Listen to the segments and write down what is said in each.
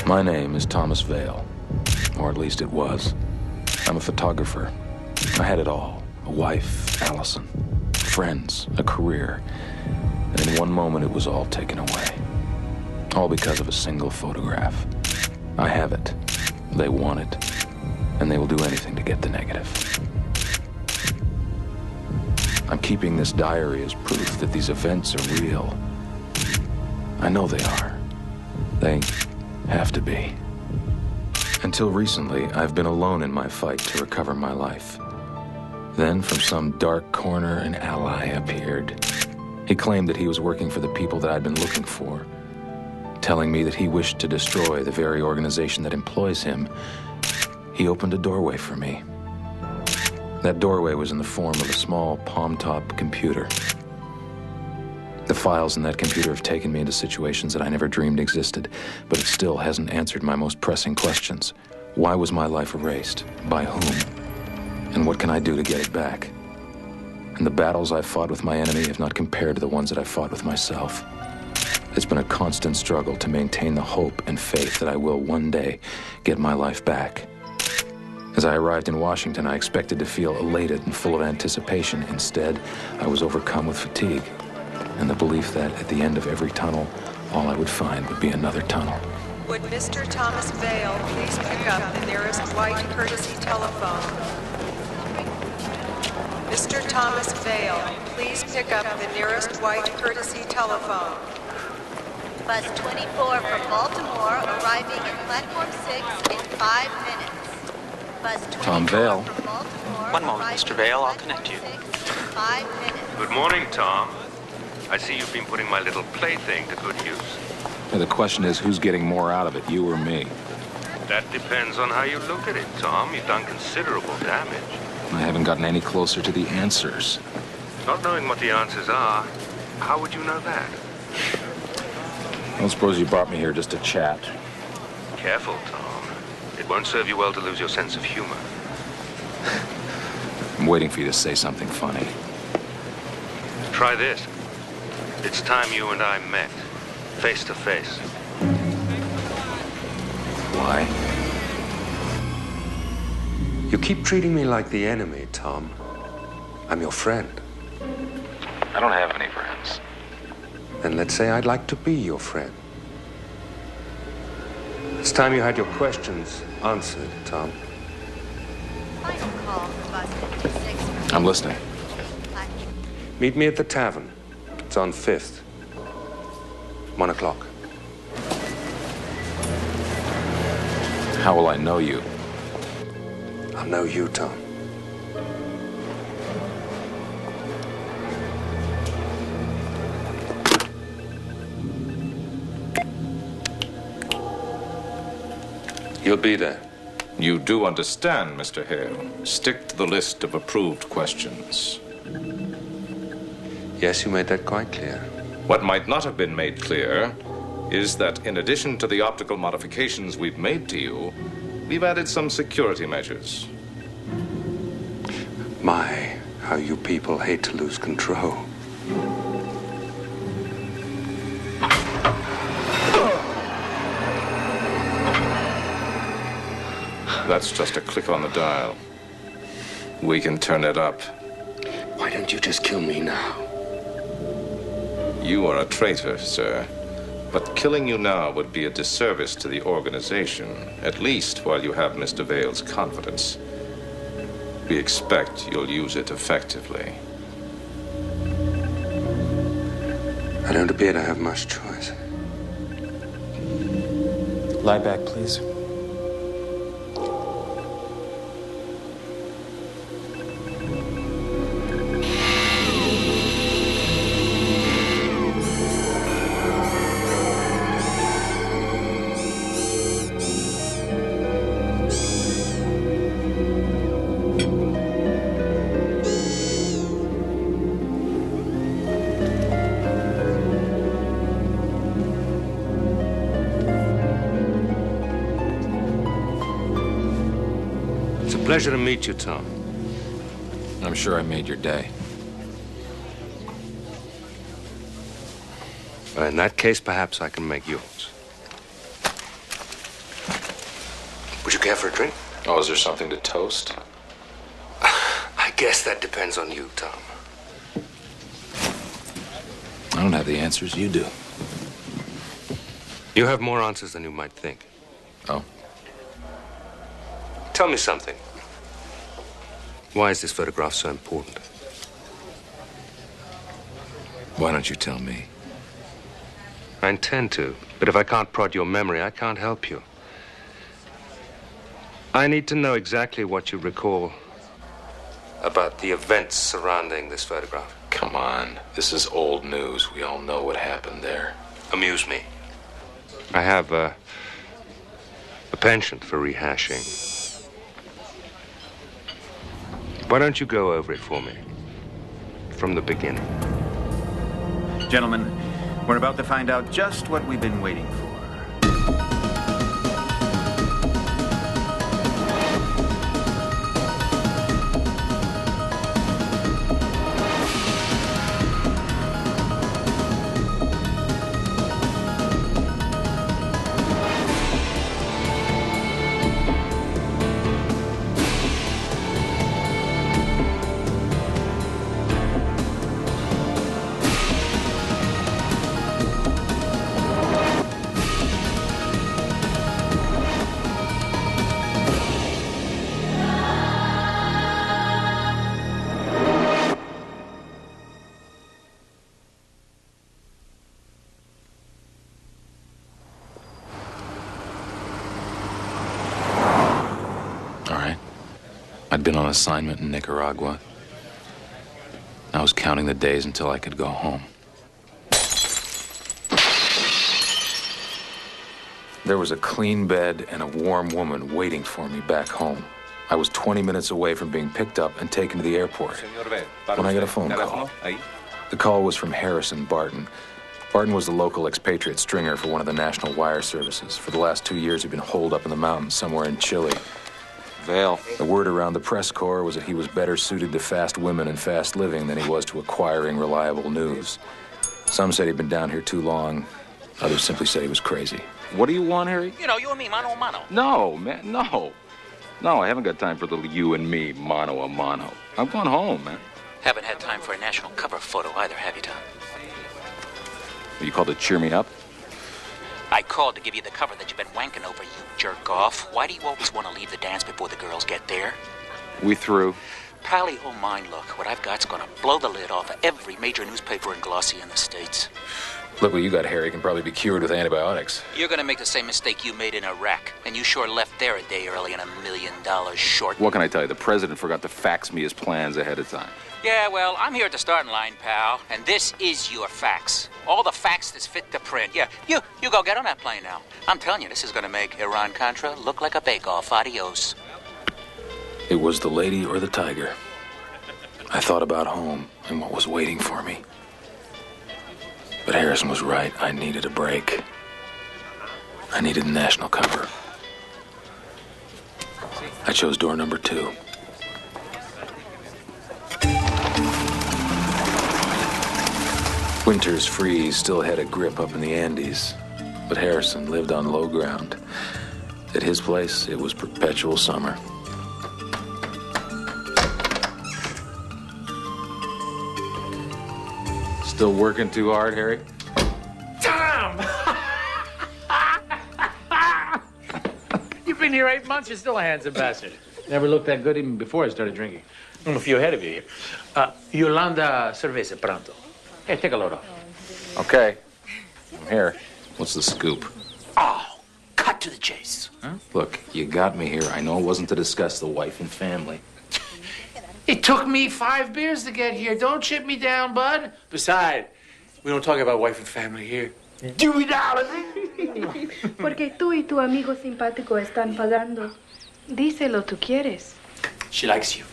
My name is Thomas Vale, or at least it was. I'm a photographer. I had it all. A wife, Allison, friends, a career. And in one moment it was all taken away. All because of a single photograph. I have it. They want it. And they will do anything to get the negative. I'm keeping this diary as proof that these events are real. I know they are. They have to be. Until recently, I've been alone in my fight to recover my life. Then, from some dark corner, an ally appeared. He claimed that he was working for the people that I'd been looking for, telling me that he wished to destroy the very organization that employs him. He opened a doorway for me. That doorway was in the form of a small palm-top computer. The files in that computer have taken me into situations that I never dreamed existed, but it still hasn't answered my most pressing questions. Why was my life erased? By whom? And what can I do to get it back? And the battles I've fought with my enemy have not compared to the ones that I've fought with myself. It's been a constant struggle to maintain the hope and faith that I will one day get my life back. As I arrived in Washington, I expected to feel elated and full of anticipation. Instead, I was overcome with fatigue and the belief that at the end of every tunnel, all I would find would be another tunnel. Would Mr. Thomas Vale please pick up the nearest white courtesy telephone? Mr. Thomas Vale, please pick up the nearest white courtesy telephone. Bus 24 from Baltimore arriving at platform 6 in 5 minutes. Bus 24 Tom Vale. from Baltimore. One moment, Mr. Vale, I'll connect you. 5 minutes. Good morning, Tom. I see you've been putting my little plaything to good use. The question is, who's getting more out of it, you or me? That depends on how you look at it, Tom. You've done considerable damage. I haven't gotten any closer to the answers. Not knowing what the answers are, how would you know that? I don't suppose you brought me here just to chat. Careful, Tom. It won't serve you well to lose your sense of humor. I'm waiting for you to say something funny. Try this. It's time you and I met, face to face. Why? You keep treating me like the enemy, Tom. I'm your friend. I don't have any friends. Then let's say I'd like to be your friend. It's time you had your questions answered, Tom. Final call for bus 56 from I'm listening. platform. Meet me at the tavern. It's on 5th. 1 o'clock. How will I know you? I'll know you, Tom. You'll be there. You do understand, Mr. Hale. Stick to the list of approved questions. Yes, you made that quite clear. What might not have been made clear is that in addition to the optical modifications we've made to you, we've added some security measures. My, how you people hate to lose control. That's just a click on the dial. We can turn it up. Why don't you just kill me now? You are a traitor, sir. But killing you now would be a disservice to the organization, at least while you have Mr. Vale's confidence. We expect you'll use it effectively. I don't appear to have much choice. Lie back, please. Pleasure to meet you, Tom. I'm sure I made your day. Well, in that case, perhaps I can make yours. Would you care for a drink? Oh, is there something to toast? I guess that depends on you, Tom. I don't have the answers, you do. You have more answers than you might think. Oh? Tell me something. Why is this photograph so important? Why don't you tell me? I intend to, but if I can't prod your memory, I can't help you. I need to know exactly what you recall about the events surrounding this photograph. Come on. This is old news. We all know what happened there. Amuse me. I have a penchant for rehashing. Why don't you go over it for me? From the beginning. Gentlemen, we're about to find out just what we've been waiting for. I'd been on assignment in Nicaragua. I was counting the days until I could go home. There was a clean bed and a warm woman waiting for me back home. I was 20 minutes away from being picked up and taken to the airport when I got a phone call. The call was from Harrison Barton. Barton was the local expatriate stringer for one of the national wire services. For the last 2 years, he'd been holed up in the mountains somewhere in Chile. Vale. The word around the press corps was that he was better suited to fast women and fast living than he was to acquiring reliable news. Some said he'd been down here too long. Others simply said he was crazy. What do you want, Harry? You know, you and me, mano a mano. No, man, no. No, I haven't got time for little you and me, mano a mano. I'm going home, man. Haven't had time for a national cover photo either, have you, Tom? You called to cheer me up? I called to give you the cover that you've been wanking over, you jerk off. Why do you always want to leave the dance before the girls get there? We through. Pally, oh mine, look. What I've got's gonna blow the lid off of every major newspaper and glossy in the States. Look what you got, Harry. Can probably be cured with antibiotics. You're gonna make the same mistake you made in Iraq. And you sure left there a day early and $1 million short. What can I tell you? The president forgot to fax me his plans ahead of time. Yeah, well, I'm here at the starting line, pal. And this is your fax. All the facts that's fit to print. Yeah, you go get on that plane now. I'm telling you, this is gonna make Iran-Contra look like a bake-off. Adios. It was the lady or the tiger. I thought about home and what was waiting for me. But Harrison was right. I needed a break. I needed national cover. I chose door number 2. Winter's freeze still had a grip up in the Andes, but Harrison lived on low ground. At his place, it was perpetual summer. Still working too hard, Harry? Tom! You've been here 8 months, you're still a handsome bastard. Never looked that good even before I started drinking. I'm a few ahead of you here. Yolanda Cerveza, pronto. Here, take a load off. Okay. I'm here. What's the scoop? Oh, cut to the chase. Huh? Look, you got me here. I know it wasn't to discuss the wife and family. It took me 5 beers to get here. Don't chip me down, bud. Besides, we don't talk about wife and family here. Do it, darling. Porque tú y tu amigo simpático están pagando. Díselo, tú quieres. She likes you.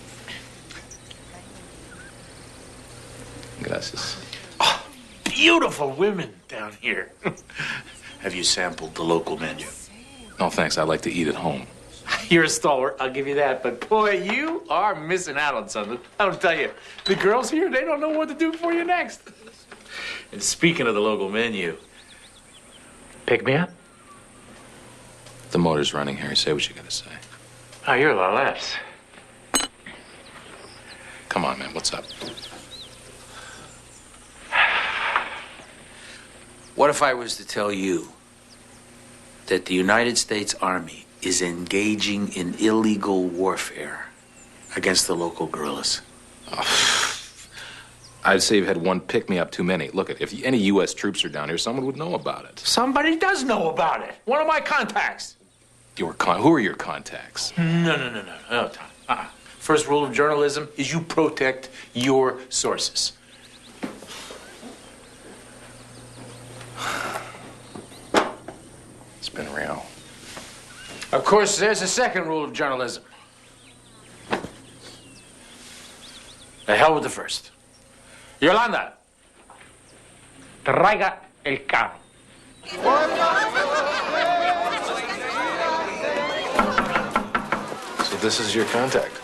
Gracias. Oh, beautiful women down here. Have you sampled the local menu? No, thanks. I'd like to eat at home. You're a stalwart, I'll give you that. But, boy, you are missing out on something. I'll tell you, the girls here, they don't know what to do for you next. And speaking of the local menu, pick me up. The motor's running, Harry. Say what you gotta say. Oh, you're the less. Come on, man. What's up? What if I was to tell you that the United States Army is engaging in illegal warfare against the local guerrillas? I'd say you've had one pick-me-up too many. Look, if any U.S. troops are down here, someone would know about it. Somebody does know about it. One of my contacts. Who are your contacts? No, Tom. First rule of journalism is you protect your sources. It's been real. Of course, there's a second rule of journalism. The hell with the first. Yolanda, traiga el carro. So this is your contact?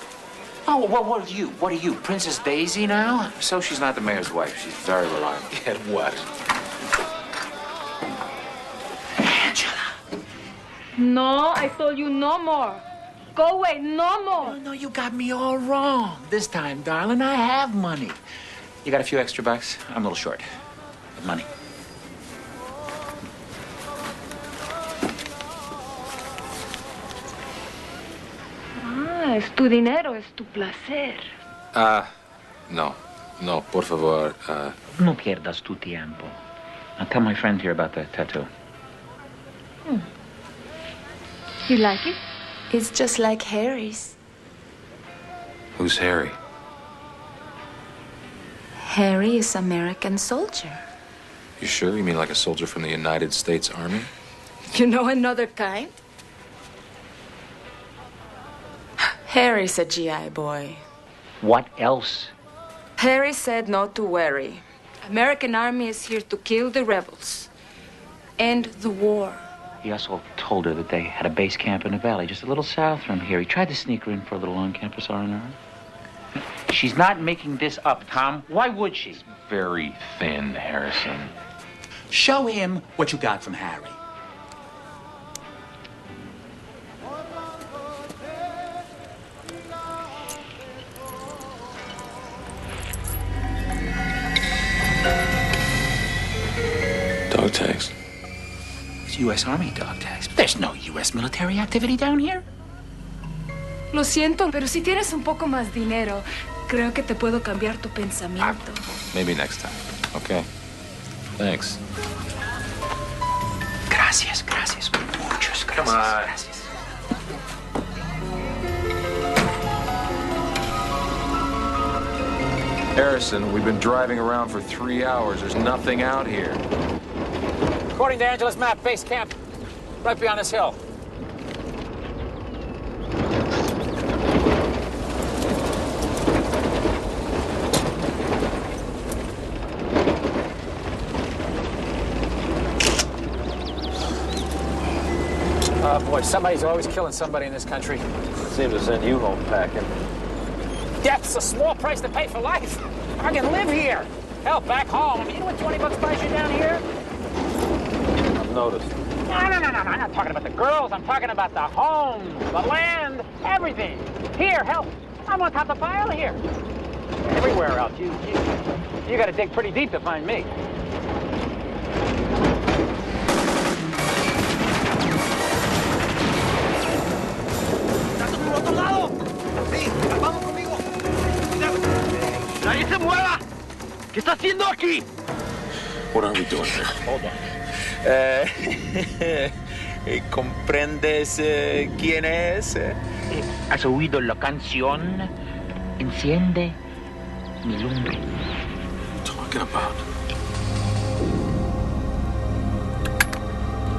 Oh, well, what are you? What are you, Princess Daisy now? So she's not the mayor's wife. She's very reliable. Get what? Angela. No, I told you no more. Go away, no more. No, you got me all wrong. This time, darling, I have money. You got a few extra bucks? I'm a little short of money. Es tu dinero, es tu placer. No, por favor. No pierdas tu tiempo. Now tell my friend here about the tattoo. You like it? It's just like Harry's. Who's Harry? Harry is American soldier. You sure? You mean like a soldier from the United States Army? You know another kind? Harry's a GI boy. What else? Harry said not to worry. American Army is here to kill the rebels. End the war. He also told her that they had a base camp in the valley, just a little south from here. He tried to sneak her in for a little on-campus R&R. She's not making this up, Tom. Why would she? Very thin, Harrison. Show him what you got from Harry. Dog tags. It's U.S. Army dog tags. There's no U.S. military activity down here. Lo siento, pero si tienes un poco más dinero, creo que te puedo cambiar tu pensamiento. Maybe next time. Okay. Thanks. Gracias. Muchas gracias. Come on. Gracias. Harrison, we've been driving around for 3 hours. There's nothing out here. According to Angela's map, base camp right beyond this hill. Oh, boy, somebody's always killing somebody in this country. Seems to send you home packing. Death's a small price to pay for life. I can live here. Hell, back home. I mean, you know what 20 bucks buys you down here? I've noticed. No. I'm not talking about the girls. I'm talking about the home, the land, everything. Here, hell, I'm on top of the pile here. Everywhere else. You got to dig pretty deep to find me. ¡Nadie se mueva! ¿Qué está haciendo aquí? What are we doing here? Hold on. ¿Comprendes quién es? ¿Has oído la canción? Enciende mi lumbre. Talking about.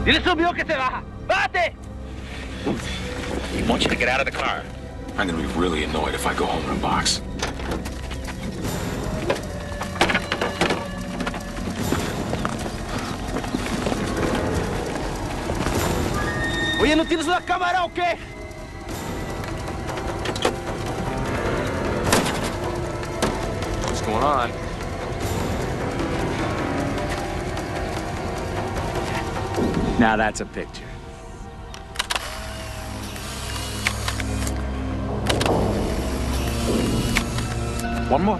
¡Dile a su amigo que se baja! ¡Bájate! He wants you to get out of the car. I'm gonna be really annoyed if I go home in a box. Oye, ¿no tienes una cámara o qué? What's going on? Now that's a picture. One more.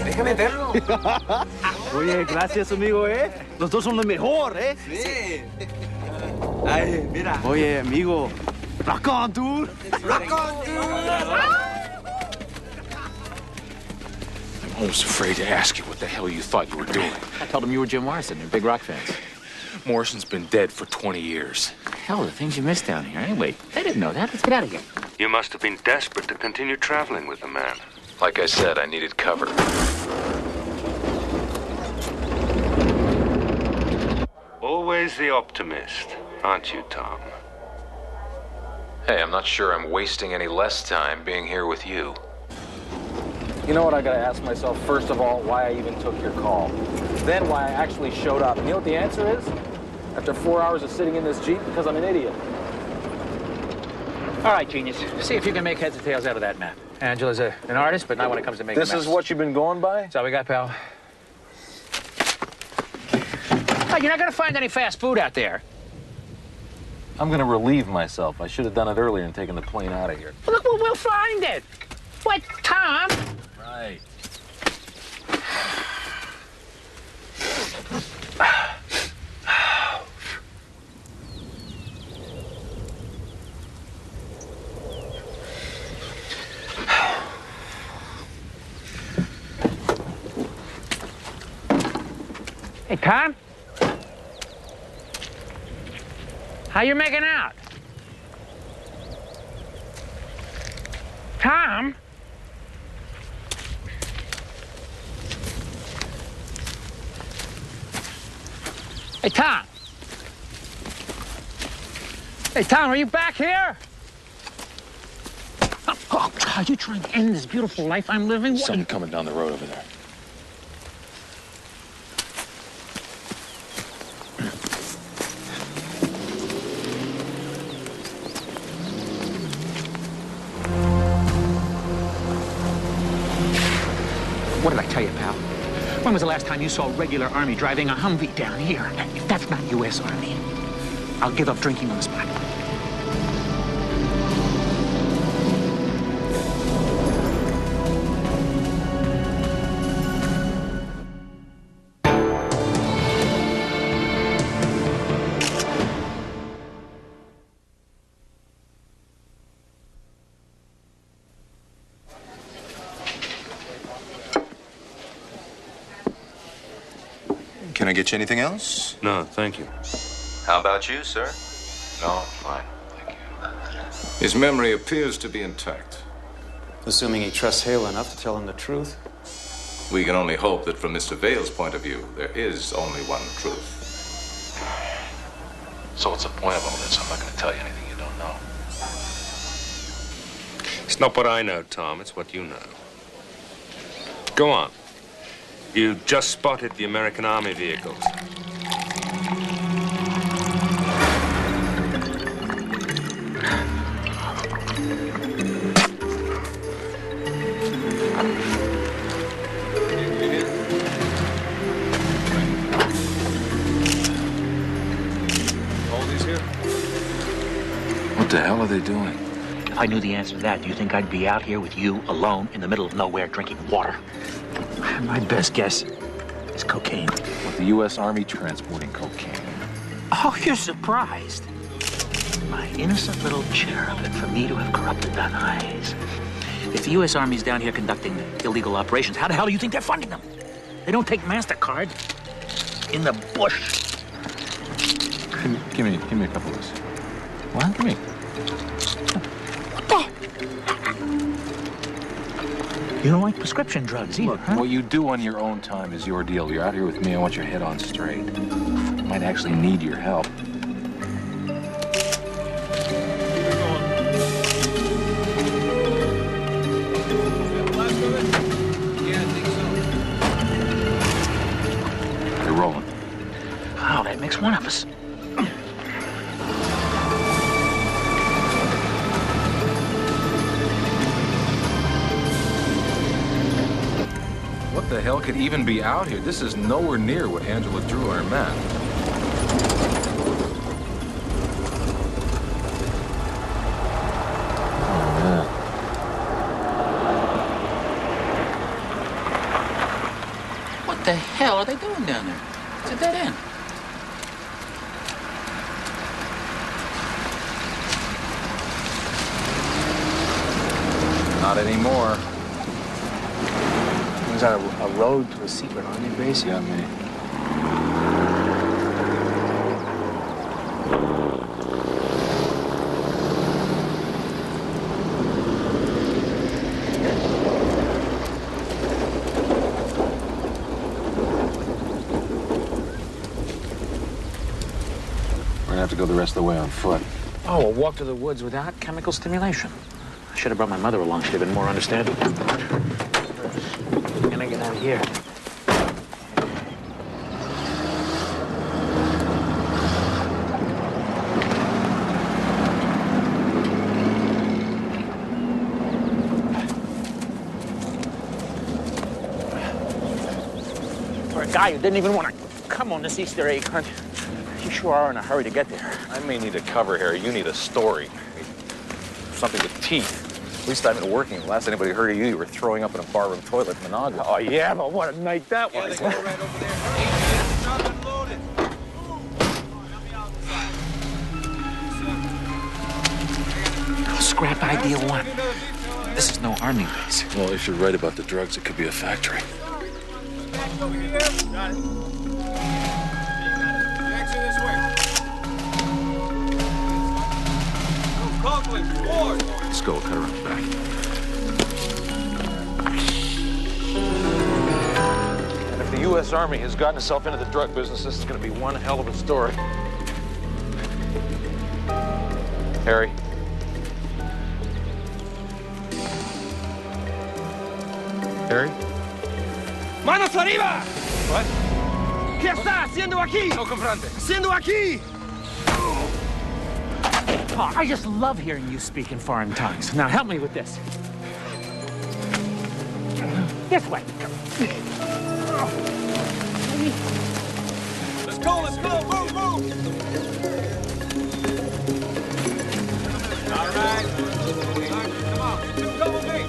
Déjame verlo. Oye, gracias, amigo, ¿eh? Los dos son lo mejor, ¿eh? Sí. Ay, mira. Oye, amigo. Rock on, dude. Rock on, dude. I'm almost afraid to ask you what the hell you thought you were doing. I told him you were Jim Morrison. They're big rock fans. Morrison's been dead for 20 years. Hell, the things you missed down here. Anyway, they didn't know that. Let's get out of here. You must have been desperate to continue traveling with the man. Like I said, I needed cover. Always the optimist, aren't you, Tom? Hey, I'm not sure I'm wasting any less time being here with you. You know what I gotta ask myself? First of all, why I even took your call. Then why I actually showed up. And you know what the answer is? After 4 hours of sitting in this Jeep, because I'm an idiot. All right, genius. See if you can make heads or tails out of that map. Angela's an artist, but not when it comes to making This maps. is what you've been going by? That's all we got, pal. Oh, you're not gonna find any fast food out there. I'm gonna relieve myself. I should have done it earlier and taken the plane out of here. Well, look, we'll find it. What, Tom? Right. Hey, Tom? How you making out? Tom? Hey, Tom. Hey, Tom, are you back here? Oh, are you trying to end this beautiful life I'm living? Something coming down the road over there. What did I tell you, pal? When was the last time you saw regular Army driving a Humvee down here? If that's not U.S. Army, I'll give up drinking on the spot. Can I get you anything else? No, thank you. How about you, sir? No, I'm fine. Thank you. His memory appears to be intact. Assuming he trusts Hale enough to tell him the truth. We can only hope that from Mr. Vale's point of view, there is only one truth. So what's the point of all this? I'm not going to tell you anything you don't know. It's not what I know, Tom. It's what you know. Go on. You just spotted the American Army vehicles. All these here? What the hell are they doing? If I knew the answer to that, do you think I'd be out here with you alone in the middle of nowhere drinking water? My best guess is cocaine. With the U.S. Army transporting cocaine. Oh, you're surprised. My innocent little cherub, and for me to have corrupted thine eyes. If the U.S. Army's down here conducting illegal operations, how the hell do you think they're funding them? They don't take MasterCard. In the bush. Give me a couple of this. What? Give me. What the? You don't like prescription drugs either, Look, huh? what you do on your own time is your deal. You're out here with me. I want your head on straight. I might actually need your help. They're rolling. Oh, that makes one of us. What the hell could even be out here? This is nowhere near what Angela drew on her map. the hell are they doing down there? It's a dead end. Not anymore. Was that a road to a secret army base? Yeah, me. We're gonna have to go the rest of the way on foot. Oh, a walk to the woods without chemical stimulation. I should have brought my mother along. She'd have been more understanding. I'm gonna get out of here. For a guy who didn't even want to come on this Easter egg hunt, you sure are in a hurry to get there. I may need a cover, Harry. You need a story. Something with teeth. At least I've been working. The last anybody heard of you, you were throwing up in a barroom toilet in Managua. Oh, yeah, but what a night that was. Right over there. Scrap idea one. This is no army base. Well, if you're right about the drugs, it could be a factory. Over here. Got it. Exit this way. Conklin, forward. Let's go. Cut around the back. And if the U.S. Army has gotten itself into the drug business, this is going to be one hell of a story. Harry. Harry? ¡Manos arriba! What? ¿Qué está haciendo aquí? No comprende. ¡Haciendo aquí! Oh, I just love hearing you speak in foreign tongues. Now help me with this. This way. Let's go, move, move! All right. Come on, you two come with me.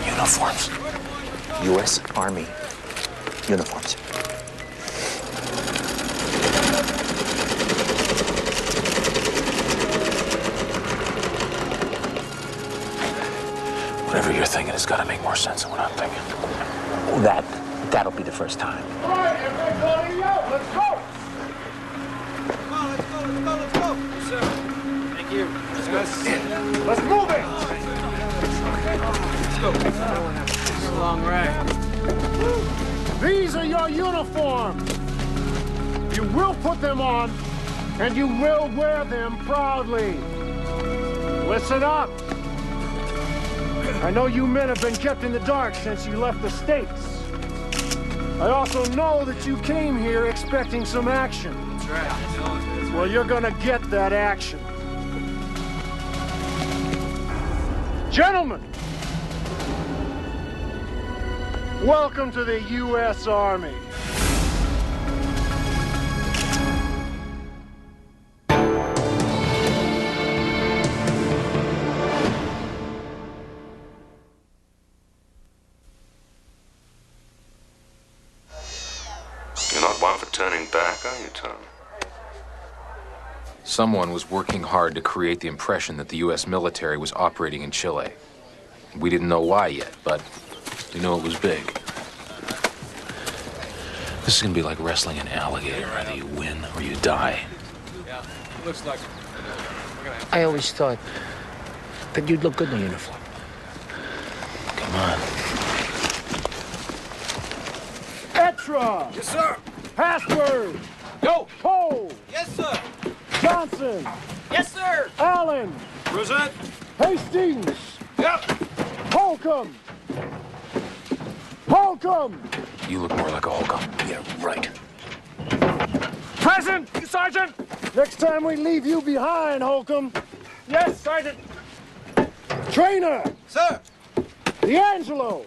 Uniforms. U.S. Army uniforms. Whatever you're thinking has got to make more sense than what I'm thinking. That'll be the first time. All right, everybody calling out. Let's go! Come on, let's go. Yes, sir. Thank you. Let's move it! Let's go. It's a long ride. These are your uniforms. You will put them on, and you will wear them proudly. Listen up. I know you men have been kept in the dark since you left the States. I also know that you came here expecting some action. That's right. Well, you're gonna get that action. Gentlemen, welcome to the U.S. Army. You're not one for turning back, are you, Tom? Someone was working hard to create the impression that the U.S. military was operating in Chile. We didn't know why yet, but we knew it was big. This is gonna be like wrestling an alligator. Either you win or you die. Yeah, looks like it. I always thought that you'd look good in a uniform. Come on. Petra! Yes, sir. Password! Go! Cole! Yes, sir. Johnson! Yes, sir. Allen! Present. Hastings! Holcomb! Holcomb! You look more like a Holcomb. Yeah, right. Present, Sergeant! Next time we leave you behind, Holcomb. Yes, Sergeant. Trainer! Sir! D'Angelo!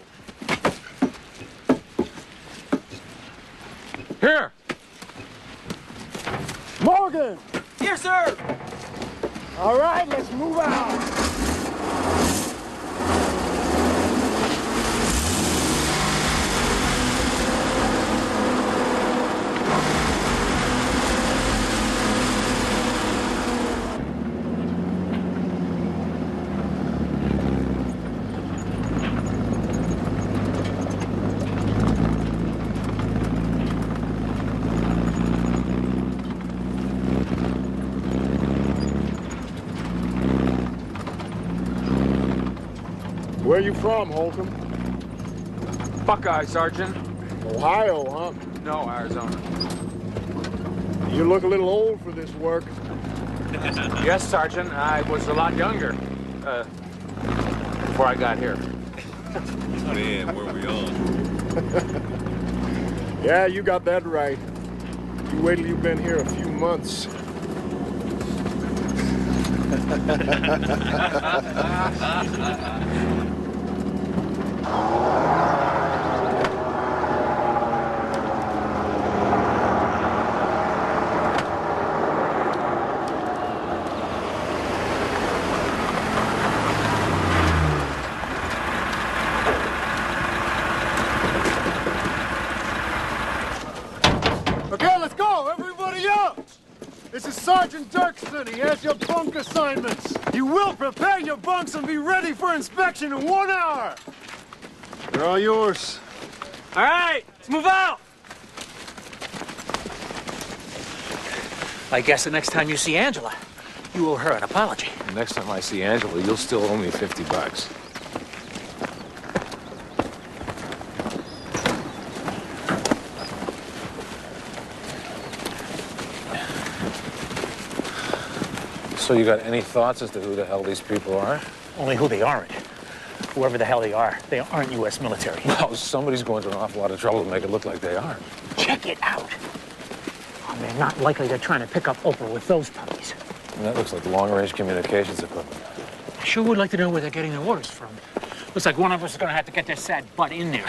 Here! Morgan! Here, sir! All right, let's move out. Where you from, Holcomb? Buckeye, Sergeant. Ohio, huh? No, Arizona. You look a little old for this work. Yes, Sergeant. I was a lot younger before I got here. Man, where we all? Yeah, you got that right. You wait till you've been here a few months. Okay, let's go. Everybody up. This is Sergeant Dirksen. He has your bunk assignments. You will prepare your bunks and be ready for inspection in 1 hour. They're all yours. All right, let's move out. I guess the next time you see Angela, you owe her an apology. The next time I see Angela, you'll still owe me $50. So you got any thoughts as to who the hell these people are? Only who they aren't. Whoever the hell they aren't U.S. military. Well, somebody's going to an awful lot of trouble to make it look like they are. Check it out. Oh, they're not likely they're trying to pick up Oprah with those puppies. And that looks like long-range communications equipment. I sure would like to know where they're getting their orders from. Looks like one of us is going to have to get their sad butt in there.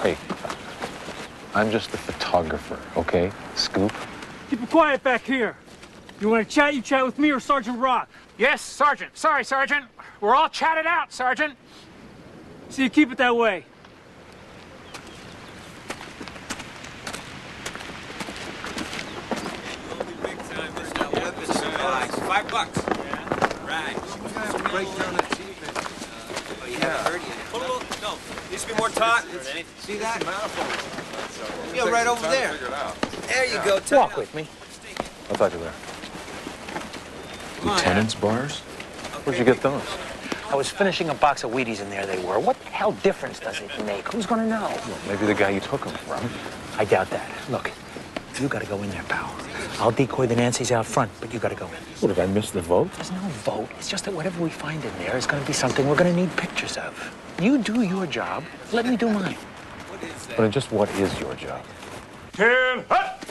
Hey, I'm just the photographer, okay? Scoop? Keep it quiet back here. You want to chat, you chat with me or Sergeant Rock? Yes, Sergeant. Sorry, Sergeant. We're all chatted out, Sergeant. So you keep it that way. $5. Right. Breakdown achievement. Oh, you haven't heard yet. Put a little, no, needs to be more taut. See that? Yeah, right over there. There you go. Walk with me. I'll talk to you later. Lieutenant's bars? Where'd you get those? I was finishing a box of Wheaties and there they were. What the hell difference does it make? Who's going to know? Well, maybe the guy you took them from. I doubt that. Look, you got to go in there, pal. I'll decoy the Nancys out front, but you got to go in. What, did I miss the vote? There's no vote. It's just that whatever we find in there is going to be something we're going to need pictures of. You do your job. Let me do mine. But then just what is your job? 10, hut!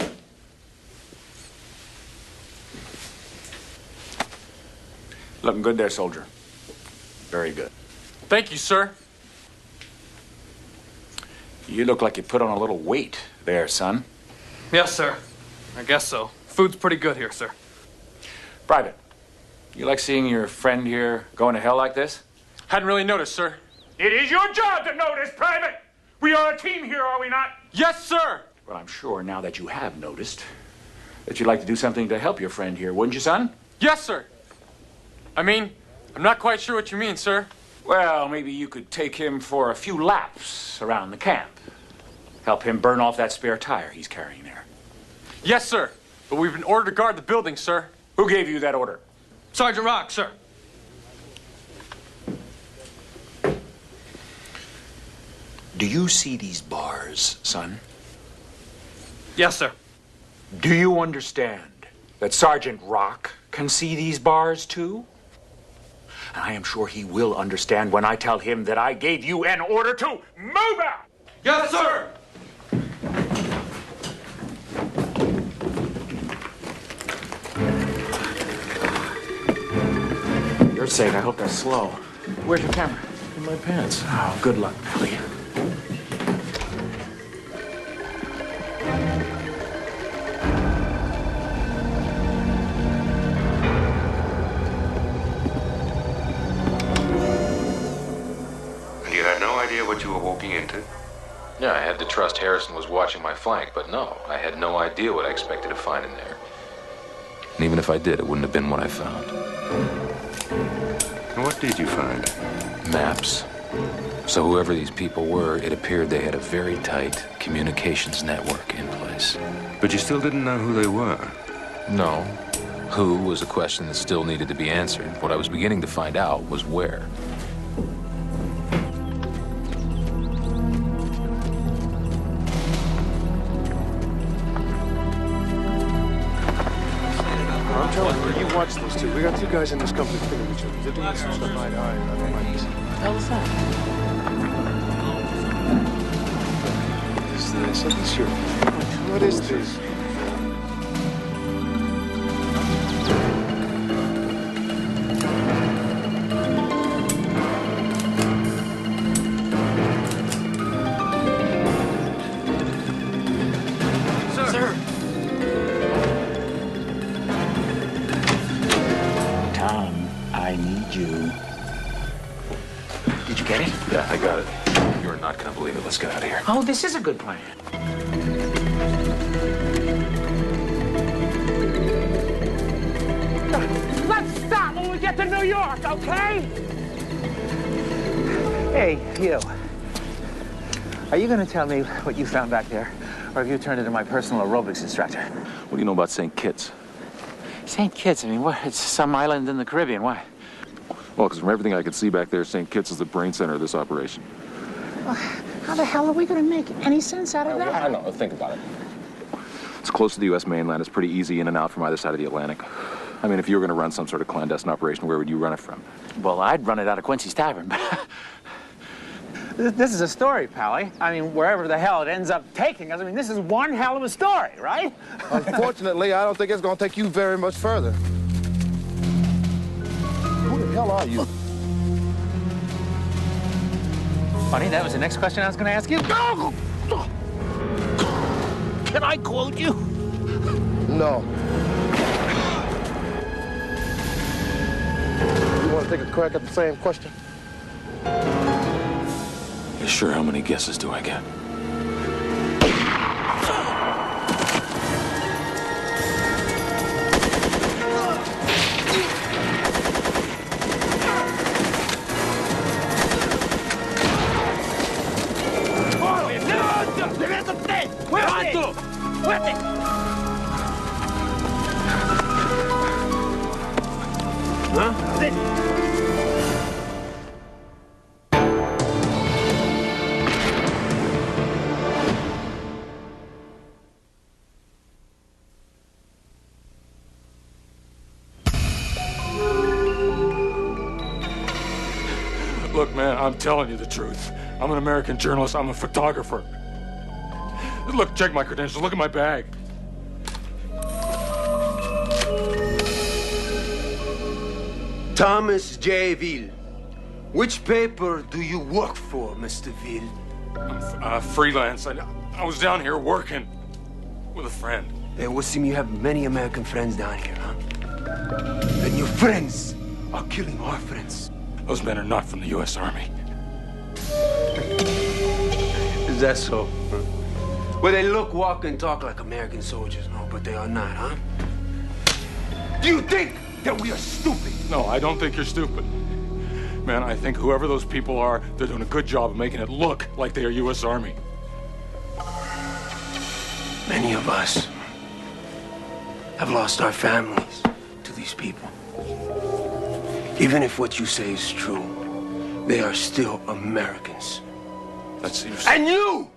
Looking good there, soldier. Very good. Thank you, sir. You look like you put on a little weight there, son. Yes, sir. I guess so. Food's pretty good here, sir. Private, you like seeing your friend here going to hell like this? Hadn't really noticed, sir. It is your job to notice, Private. We are a team here, are we not? Yes, sir. Well, I'm sure now that you have noticed that you'd like to do something to help your friend here, wouldn't you, son? Yes, sir. I mean, I'm not quite sure what you mean, sir. Well, maybe you could take him for a few laps around the camp. Help him burn off that spare tire he's carrying there. Yes, sir. But we've been ordered to guard the building, sir. Who gave you that order? Sergeant Rock, sir. Do you see these bars, son? Yes, sir. Do you understand that Sergeant Rock can see these bars, too? And I am sure he will understand when I tell him that I gave you an order to move out! Yes, sir! For your sake, I hope they're slow. Where's your camera? In my pants. Oh, good luck, Billy. And you had no idea what you were walking into? Yeah, I had to trust Harrison was watching my flank, but no, I had no idea what I expected to find in there. And even if I did, it wouldn't have been what I found. And what did you find? Maps. So whoever these people were, it appeared they had a very tight communications network in place. But you still didn't know who they were? No. Who was a question that still needed to be answered. What I was beginning to find out was where. I'm telling you, you watch these two. We got two guys in this company that think of each other. They're doing some stuff eye to eye, and I don't like this. What was that? What is this? Look at this here. What is this? Tom, I need you. Did you get it? Yeah, I got it. You're not gonna believe it. Let's get out of here. Oh, this is a good plan. Let's stop when we get to New York, okay? Hey, you. Are you going to tell me what you found back there? Or have you turned into my personal aerobics instructor? What do you know about St. Kitts? St. Kitts? I mean, what? It's some island in the Caribbean. Why? Well, because from everything I could see back there, St. Kitts is the brain center of this operation. Well, how the hell are we going to make any sense out of that? I don't know. Think about it. It's close to the U.S. mainland. It's pretty easy in and out from either side of the Atlantic. I mean, if you were going to run some sort of clandestine operation, where would you run it from? Well, I'd run it out of Quincy's Tavern, but... This is a story, Pally. I mean, wherever the hell it ends up taking us, I mean, this is one hell of a story, right? Unfortunately, I don't think it's going to take you very much further. Who the hell are you? Funny, that was the next question I was going to ask you. Can I quote you? No. You want to take a crack at the same question? You sure? How many guesses do I get? Look, man, I'm telling you the truth. I'm an American journalist. I'm a photographer. Look, check my credentials. Look at my bag. Thomas J. Ville. Which paper do you work for, Mr. Ville? I'm freelance. I was down here working with a friend. It would seem you have many American friends down here, huh? And your friends are killing our friends. Those men are not from the U.S. Army. Is that so? Well, they look, walk, and talk like American soldiers, no, but they are not, huh? Do you think that we are stupid? No, I don't think you're stupid. Man, I think whoever those people are, they're doing a good job of making it look like they are U.S. Army. Many of us have lost our families to these people. Even if what you say is true, they are still Americans. That seems... And you!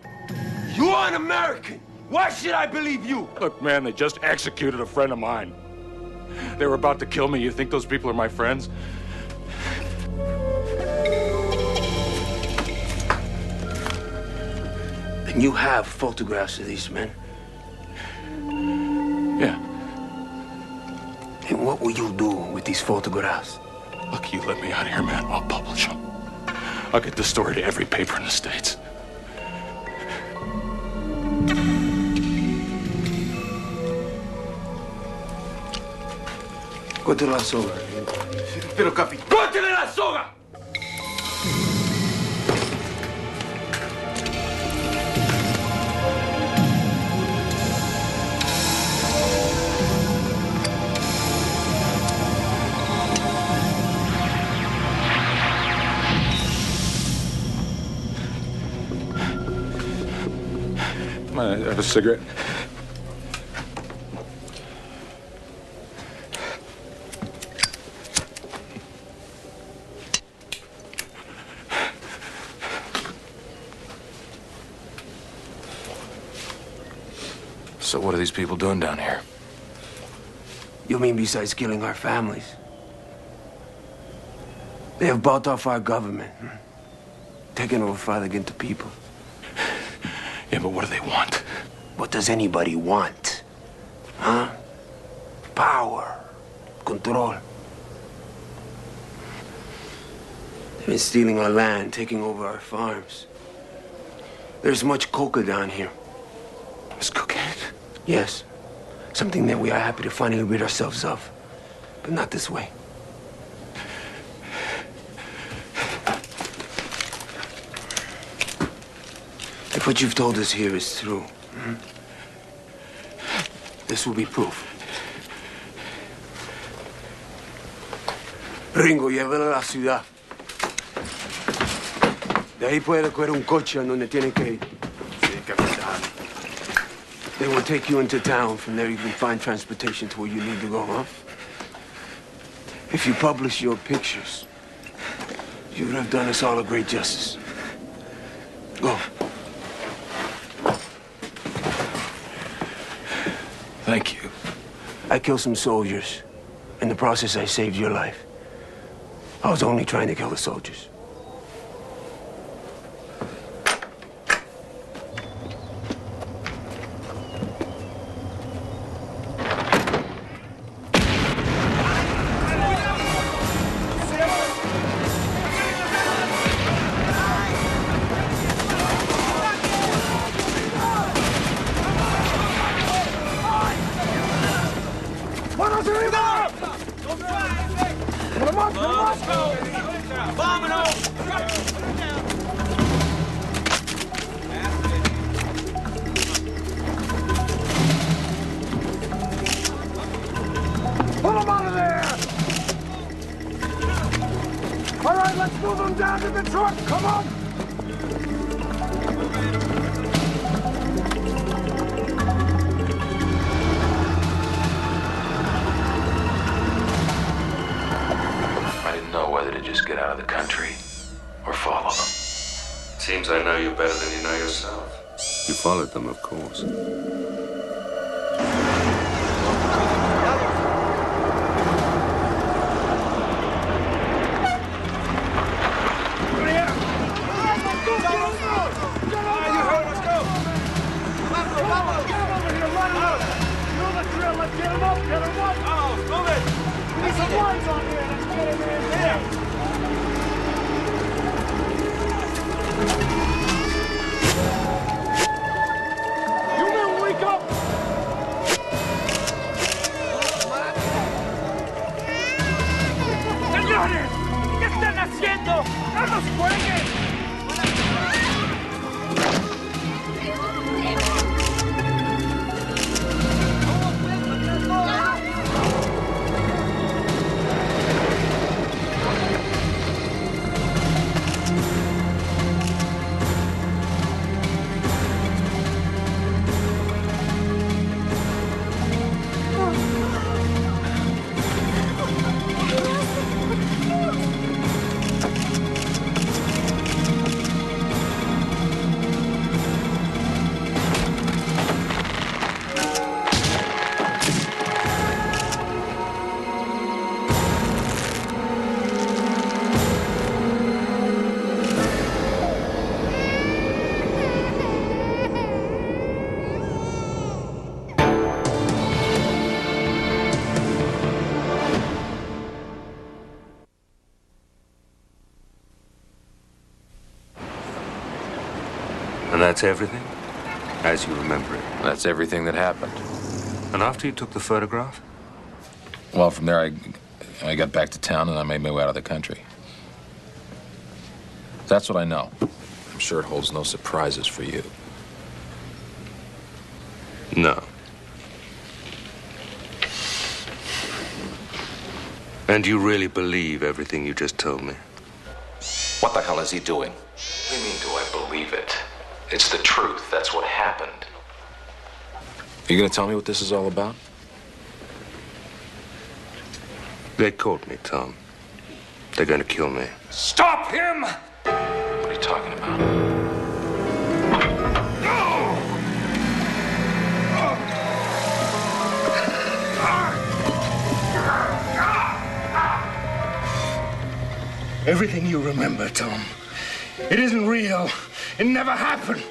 You are an American! Why should I believe you? Look, man, they just executed a friend of mine. They were about to kill me. You think those people are my friends? And you have photographs of these men? Yeah. And what will you do with these photographs? Look, you let me out of here, man. I'll publish them. I'll get this story to every paper in the States. Cótele la soga. Pero, capitán. ¡Cótele la soga! Might I have a cigarette? So what are these people doing down here? You mean besides killing our families? They have bought off our government, taken over Father Ginter people. Yeah, but what do they want? What does anybody want? Huh? Power. Control. They've been stealing our land, taking over our farms. There's much coca down here. It's cocaine? Yes. Something that we are happy to finally rid ourselves of. But not this way. If what you've told us here is true, this will be proof. Ringo, llévalo a la ciudad. De ahí puede coger un coche a donde tiene que ir. Sí, capitán. They will take you into town. From there you can find transportation to where you need to go, huh? If you publish your pictures, you would have done us all a great justice. Go. Thank you. I killed some soldiers. In the process, I saved your life. I was only trying to kill the soldiers. Pull them out of there! All right, let's move them down to the truck. Come on! I didn't know whether to just get out of the country or follow them. Seems I know you better than you know yourself. You followed them, of course. ¡Señores! ¿Qué están haciendo? ¡No nos jueguen! That's everything? As you remember it? That's everything that happened. And after you took the photograph? Well, from there, I got back to town and I made my way out of the country. That's what I know. I'm sure it holds no surprises for you. No. And you really believe everything you just told me? What the hell is he doing? What do you mean, do I believe it? It's the truth. That's what happened. Are you gonna tell me what this is all about? They caught me, Tom. They're gonna kill me. Stop him! What are you talking about? Everything you remember, Tom. It isn't real. It never happened.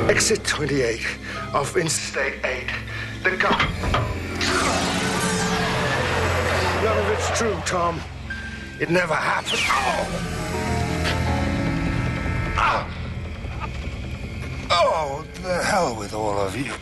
Exit 28 off Interstate 8. The gun. None of it's true, Tom. It never happened. Oh, the hell with all of you.